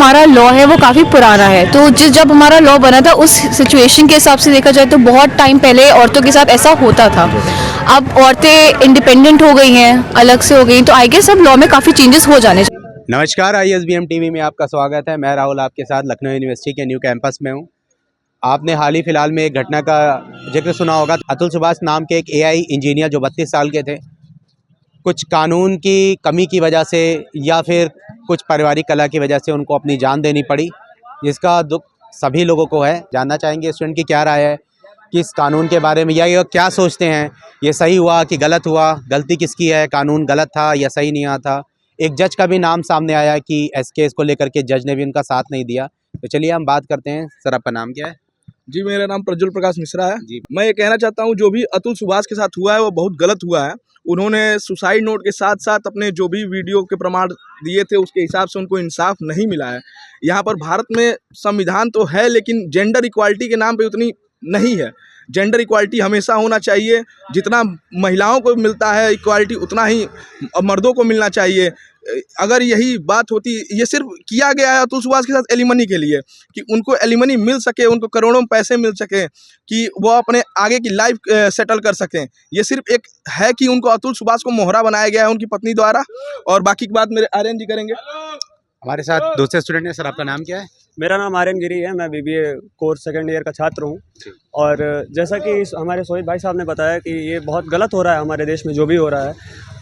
हमारा लॉ है वो काफ़ी पुराना है। तो जब हमारा लॉ बना था उस सिचुएशन के हिसाब से देखा जाए तो बहुत टाइम पहले औरतों के साथ ऐसा होता था। अब औरतें इंडिपेंडेंट हो गई हैं, अलग से हो गई, तो आई गेस अब लॉ में काफ़ी चेंजेस हो जाने चाहिए। नमस्कार, ISBM टीवी में आपका स्वागत है। मैं राहुल आपके साथ लखनऊ यूनिवर्सिटी के न्यू कैंपस में हूँ। आपने हाल ही फिलहाल में एक घटना का जिक्र सुना होगा। अतुल सुभाष नाम के एक AI इंजीनियर जो 32 साल के थे, कुछ कानून की कमी की वजह से या फिर कुछ पारिवारिक कलह की वजह से उनको अपनी जान देनी पड़ी, जिसका दुख सभी लोगों को है। जानना चाहेंगे स्टूडेंट की क्या राय है कि इस कानून के बारे में, या ये क्या सोचते हैं, ये सही हुआ कि गलत हुआ, गलती किसकी है, कानून गलत था या सही नहीं आया था। एक जज का भी नाम सामने आया कि इस केस को लेकर के जज ने भी उनका साथ नहीं दिया। तो चलिए हम बात करते हैं। सर, आपका नाम क्या है? जी, मेरा नाम प्रज्वल प्रकाश मिश्रा है। जी। मैं ये कहना चाहता हूँ, जो भी अतुल सुभाष के साथ हुआ है वो बहुत गलत हुआ है। उन्होंने सुसाइड नोट के साथ साथ अपने जो भी वीडियो के प्रमाण दिए थे उसके हिसाब से उनको इंसाफ नहीं मिला है। यहाँ पर भारत में संविधान तो है लेकिन जेंडर इक्वालिटी के नाम पे उतनी नहीं है। जेंडर इक्वालिटी हमेशा होना चाहिए। जितना महिलाओं को मिलता है इक्वालिटी, उतना ही मर्दों को मिलना चाहिए। अगर यही बात होती, ये सिर्फ किया गया है अतुल सुभाष के साथ एलिमनी के लिए कि उनको एलिमनी मिल सके, उनको करोड़ों में पैसे मिल सके कि वो अपने आगे की लाइफ सेटल कर सकें। ये सिर्फ एक है कि उनको अतुल सुभाष को मोहरा बनाया गया है उनकी पत्नी द्वारा, और बाकी की बात मेरे आर्यन जी करेंगे। हमारे साथ दूसरे स्टूडेंट हैं। सर, आपका नाम क्या है? मेरा नाम आर्यन गिरी है। मैं BBA कोर्स सेकंड ईयर का छात्र हूँ। और जैसा कि हमारे सोहित भाई साहब ने बताया कि ये बहुत गलत हो रहा है हमारे देश में जो भी हो रहा है,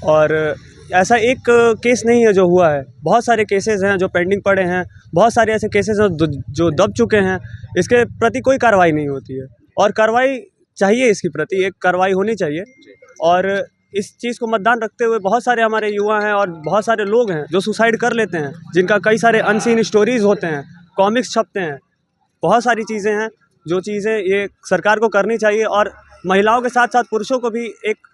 और ऐसा एक केस नहीं है जो हुआ है, बहुत सारे केसेस हैं जो पेंडिंग पड़े हैं, बहुत सारे ऐसे केसेस हैं जो दब चुके हैं। इसके प्रति कोई कार्रवाई नहीं होती है, और कार्रवाई चाहिए, इसकी प्रति एक कार्रवाई होनी चाहिए। और इस चीज़ को मतदान रखते हुए बहुत सारे हमारे युवा हैं और बहुत सारे लोग हैं जो सुसाइड कर लेते हैं, जिनका कई सारे अनसीन स्टोरीज़ होते हैं, कॉमिक्स छपते हैं, बहुत सारी चीज़ें हैं जो चीज़ें ये सरकार को करनी चाहिए। और महिलाओं के साथ साथ पुरुषों को भी एक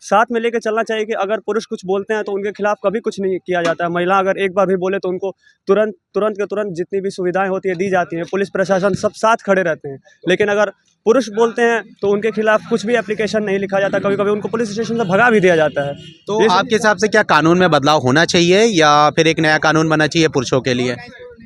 साथ में लेके चलना चाहिए कि अगर पुरुष कुछ बोलते हैं तो उनके खिलाफ कभी कुछ नहीं किया जाता है। महिला अगर एक बार भी बोले तो उनको तुरंत जितनी भी सुविधाएं होती है दी जाती हैं, पुलिस प्रशासन सब साथ खड़े रहते हैं। लेकिन अगर पुरुष बोलते हैं तो उनके खिलाफ कुछ भी एप्लीकेशन नहीं लिखा जाता, कभी कभी उनको पुलिस स्टेशन से भगा भी दिया जाता है। तो आपके हिसाब से क्या कानून में बदलाव होना चाहिए या फिर एक नया कानून बनना चाहिए पुरुषों के लिए?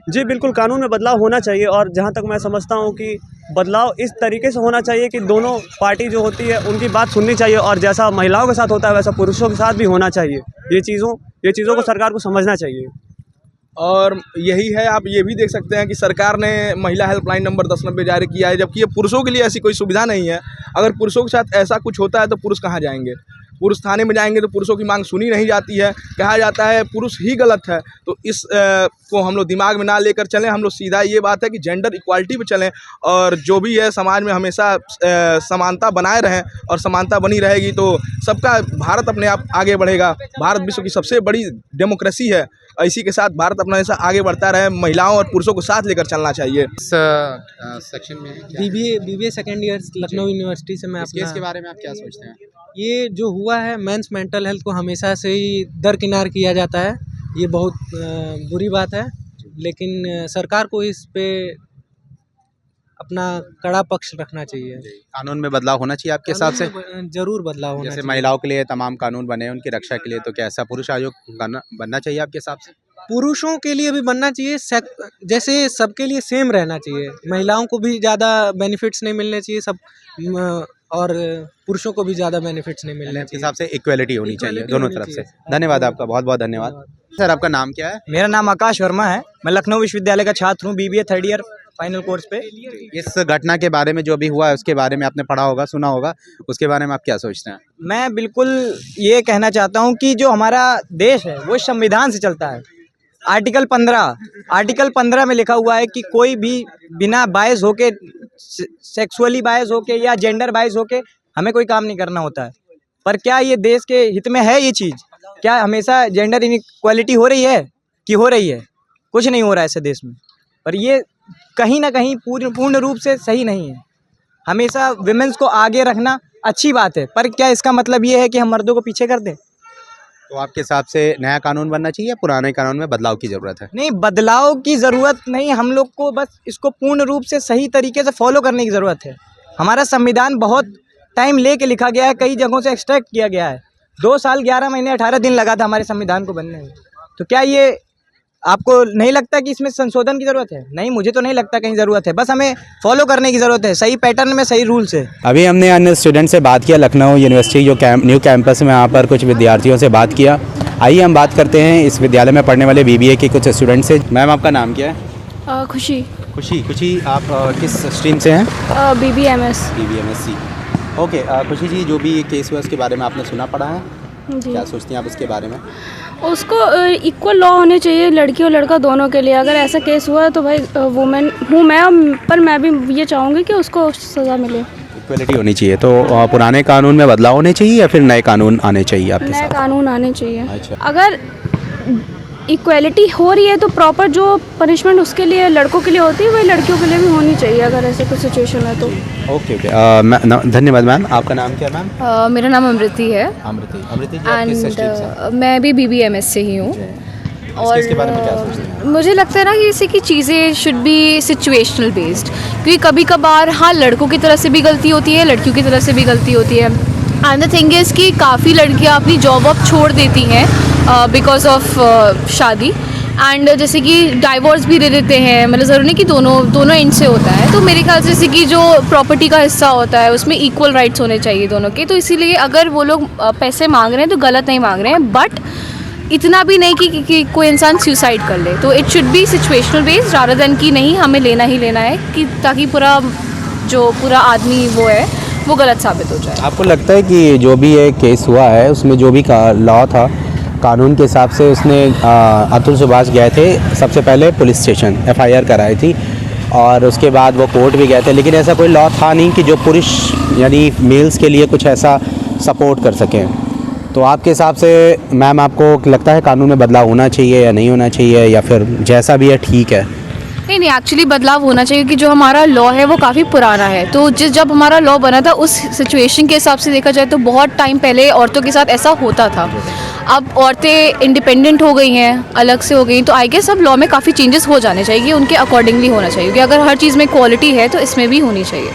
जी बिल्कुल, कानून में बदलाव होना चाहिए। और जहाँ तक मैं समझता हूँ कि बदलाव इस तरीके से होना चाहिए कि दोनों पार्टी जो होती है उनकी बात सुननी चाहिए, और जैसा महिलाओं के साथ होता है वैसा पुरुषों के साथ भी होना चाहिए। ये चीज़ों को सरकार को समझना चाहिए। और यही है, आप ये भी देख सकते हैं कि सरकार ने महिला हेल्पलाइन नंबर 1090 जारी किया है, जबकि ये पुरुषों के लिए ऐसी कोई सुविधा नहीं है। अगर पुरुषों के साथ ऐसा कुछ होता है तो पुरुष कहाँ जाएंगे? पुरुष थाने में जाएंगे तो पुरुषों की मांग सुनी नहीं जाती है, कहा जाता है पुरुष ही गलत है। तो इस को हम लोग दिमाग में ना लेकर चलें। हम लोग सीधा ये बात है कि जेंडर इक्वालिटी पे चलें, और जो भी है समाज में हमेशा समानता बनाए रहें, और समानता बनी रहेगी तो सबका भारत अपने आप आगे बढ़ेगा। भारत विश्व की सबसे बड़ी डेमोक्रेसी है, इसी के साथ भारत अपना ऐसा आगे बढ़ता रहे। महिलाओं और पुरुषों को साथ लेकर चलना चाहिए। इस सेक्शन में क्या? BBA second year Lucknow university से मैं इस केस के बारे में आप क्या सोचते हैं? ये जो हुआ है, मेंस मेंटल हेल्थ को हमेशा से ही दरकिनार किया जाता है। ये बहुत बुरी बात है, लेकिन सरकार को इस पे अपना कड़ा पक्ष रखना चाहिए। कानून में बदलाव होना चाहिए आपके हिसाब से? जरूर बदलाव होना जैसे चाहिए। महिलाओं के लिए तमाम कानून बने हैं उनकी रक्षा के लिए, तो क्या ऐसा पुरुष आयोग बनना चाहिए आपके हिसाब से? पुरुषों के लिए भी बनना चाहिए, जैसे सबके लिए सेम रहना चाहिए। महिलाओं को भी ज़्यादा बेनिफिट्स नहीं मिलने चाहिए और पुरुषों को भी ज़्यादा बेनिफिट्स नहीं मिलने आपके चाहिए। हिसाब से इक्वलिटी होनी चाहिए दोनों होनी तरफ से। चाहिए। धन्यवाद आपका, बहुत बहुत धन्यवाद। सर, आपका नाम क्या है? मेरा नाम आकाश वर्मा है। मैं लखनऊ विश्वविद्यालय का छात्र हूँ, BBA third year final course पे। इस घटना के बारे में जो भी हुआ है उसके बारे में आपने पढ़ा होगा, सुना होगा, उसके बारे में आप क्या सोचते हैं? मैं बिल्कुल ये कहना चाहता हूँ कि जो हमारा देश है वो संविधान से चलता है। आर्टिकल 15 में लिखा हुआ है कि कोई भी बिना बायस होके, सेक्सुअली बायस होके या जेंडर बायस होके हमें कोई काम नहीं करना होता है। पर क्या ये देश के हित में है ये चीज़? क्या हमेशा जेंडर इनइक्वालिटी हो रही है कि हो रही है? कुछ नहीं हो रहा है ऐसे देश में। पर ये कहीं ना कहीं पूर्ण रूप से सही नहीं है। हमेशा विमेंस को आगे रखना अच्छी बात है, पर क्या इसका मतलब ये है कि हम मर्दों को पीछे कर दें? तो आपके हिसाब से नया कानून बनना चाहिए या पुराने कानून में बदलाव की ज़रूरत है? नहीं, बदलाव की ज़रूरत नहीं, हम लोग को बस इसको पूर्ण रूप से सही तरीके से फॉलो करने की ज़रूरत है। हमारा संविधान बहुत टाइम ले के लिखा गया है, कई जगहों से एक्सट्रैक्ट किया गया है। 2 साल 11 महीने 18 दिन लगा था हमारे संविधान को बनने में। तो क्या ये आपको नहीं लगता कि इसमें संशोधन की ज़रूरत है? नहीं, मुझे तो नहीं लगता कहीं ज़रूरत है, बस हमें फॉलो करने की ज़रूरत है, सही पैटर्न में सही रूल से। अभी हमने अन्य स्टूडेंट से बात किया, लखनऊ यूनिवर्सिटी जो न्यू कैंपस में, यहाँ पर कुछ विद्यार्थियों से बात किया। आइए हम बात करते हैं इस विद्यालय में पढ़ने वाले BBA के कुछ स्टूडेंट से। मैम, आपका नाम क्या है? खुशी। खुशी, आप किस स्ट्रीम से हैं? BBMS। BBMSC। ओके, खुशी जी, जो भी ये केस हुआ उसके बारे में आपने सुना पढ़ा है? जी। क्या सोचती हैं आप इसके बारे में? उसको इक्वल लॉ होने चाहिए लड़की और लड़का दोनों के लिए। अगर ऐसा केस हुआ तो भाई वुमेन हूँ मैं, पर मैं भी ये चाहूँगी कि उसको सज़ा मिले। इक्वलिटी होनी चाहिए, तो पुराने कानून में बदलाव होने चाहिए या फिर नए कानून आने चाहिए आपके नए साथ? कानून आने चाहिए। अच्छा। अगर इक्वलिटी हो रही है तो प्रॉपर जो पनिशमेंट उसके लिए लड़कों के लिए होती है वही लड़कियों के लिए भी होनी चाहिए, अगर ऐसे कोई सिचुएशन है तो। ओके। धन्यवाद मैम। आपका नाम क्या है मैम? मेरा नाम अमृति है अमृति जी, आप किस स्ट्रीम से हैं? मैं भी BBMS से ही हूँ। और इसके बारे में क्या सोचते हैं? मुझे लगता है ना कि जैसे कि चीज़ें शुड बी सिचुएशनल बेस्ड, क्योंकि कभी कभार हाँ लड़कों की तरफ से भी गलती होती है, लड़कियों की तरफ से भी गलती होती है। एंड द थिंग इज़ कि काफ़ी लड़कियाँ अपनी जॉब अब छोड़ देती हैं बिकॉज ऑफ शादी, एंड जैसे कि डाइवोर्स भी दे देते हैं। मतलब ज़रूरी नहीं कि दोनों एंड से होता है। तो मेरे ख्याल से जैसे कि जो प्रॉपर्टी का हिस्सा होता है उसमें इक्वल राइट्स होने चाहिए दोनों के। तो इसीलिए अगर वो लोग पैसे मांग रहे हैं तो गलत नहीं मांग रहे हैं, बट इतना भी नहीं कि कोई इंसान सुसाइड कर ले। तो it should be situational based rather than कि नहीं हमें लेना ही लेना है, कि ताकि पूरा आदमी वो है वो गलत साबित हो जाए। आपको लगता है कि जो भी ये केस हुआ है उसमें जो भी लॉ था, कानून के हिसाब से उसने अतुल सुभाष गए थे सबसे पहले पुलिस स्टेशन, FIR कराई थी और उसके बाद वो कोर्ट भी गए थे, लेकिन ऐसा कोई लॉ था नहीं कि जो पुरुष यानी मेल्स के लिए कुछ ऐसा सपोर्ट कर सकें। तो आपके हिसाब से मैम, आपको लगता है कानून में बदलाव होना चाहिए या नहीं होना चाहिए, या फिर जैसा भी है ठीक है? नहीं, एक्चुअली बदलाव होना चाहिए, क्योंकि जो हमारा लॉ है वो काफ़ी पुराना है। तो जब हमारा लॉ बना था उस सिचुएशन के हिसाब से देखा जाए तो बहुत टाइम पहले औरतों के साथ ऐसा होता था। अब औरतें इंडिपेंडेंट हो गई हैं, अलग से हो गई, तो आई गेस अब लॉ में काफ़ी चेंजेस हो जाने चाहिए, उनके अकॉर्डिंगली होना चाहिए, क्योंकि अगर हर चीज़ में क्वालिटी है तो इसमें भी होनी चाहिए।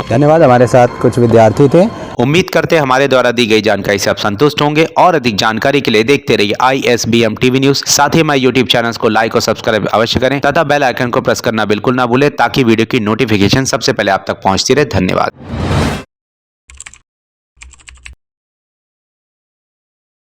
धन्यवाद। हमारे साथ कुछ विद्यार्थी थे। उम्मीद करते हैं हमारे द्वारा दी गई जानकारी से आप संतुष्ट होंगे और अधिक जानकारी के लिए देखते रहिए ISBM TV न्यूज़। साथ ही हमारे YouTube चैनल को लाइक और सब्सक्राइब अवश्य करें तथा बेल आइकन को प्रेस करना बिल्कुल ना भूलें, ताकि वीडियो की नोटिफिकेशन सबसे पहले आप तक पहुंचती रहे। धन्यवाद।